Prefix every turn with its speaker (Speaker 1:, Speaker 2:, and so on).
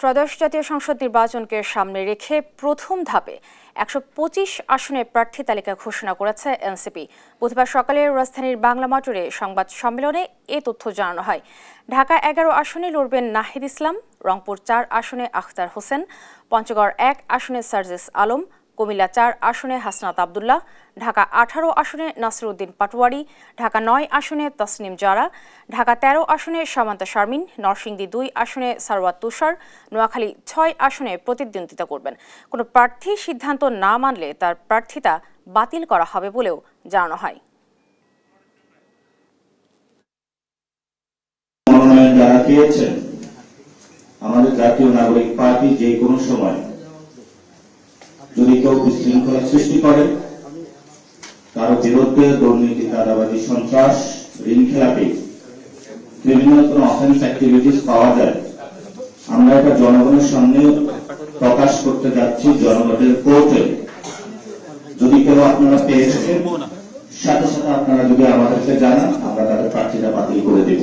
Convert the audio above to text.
Speaker 1: ত্রয়োদশ জাতীয় সংসদ নির্বাচনকে সামনে রেখে প্রথম ধাপে ১২৫ আসনের প্রার্থী তালিকা ঘোষণা করেছে এনসিপি। বুধবার সকালে রাজধানীর বাংলা মোটরে সংবাদ সম্মেলনে এ তথ্য জানানো হয়। ঢাকা ১১ আসনে লড়বেন নাহিদ ইসলাম, রংপুর ৪ আসনে আখতার হোসেন, পঞ্চগড় ১ আসনে সার্জিস আলম, কুমিল্লা ৪ আসনে হাসনাত আবদুল্লাহ, ঢাকা ১৮ আসনে নাসিরউদ্দিন পাটোয়ারি, ঢাকা ৯ আসনে তসনিম জারা, ঢাকা ১৩ আসনে সামান্তা শারমিন, নরসিংদী ২ আসনে সারওয়াত তুষার, নোয়াখালী ৬ আসনে প্রতিদ্বন্দ্বিতা করবেন। কোনো প্রার্থী সিদ্ধান্ত না মানলে তার প্রার্থিতা বাতিল করা হবে বলেও জানানো হয়।
Speaker 2: মনোনয়ন যারা পেয়েছেন, আমাদের জাতীয় নাগরিক পার্টি যে কোনো সময় যদি কেউ বিশৃঙ্খলা সৃষ্টি করে, কারো বিরুদ্ধে দুর্নীতি, চাঁদাবাজি, সন্ত্রাস, ঋণ খেলাপি, ক্রিমিনাল কোন অফেন্স অ্যাক্টিভিটিস পাওয়া যায়, আমরা এটা জনগণের সামনে প্রকাশ করতে যাচ্ছি জনগণের কোর্টে। যদি কেউ আপনারা পেয়েছেন, সাথে সাথে আপনারা যদি আমাদেরকে জানান, আমরা তাদের প্রার্থীটা বাতিল করে দেব।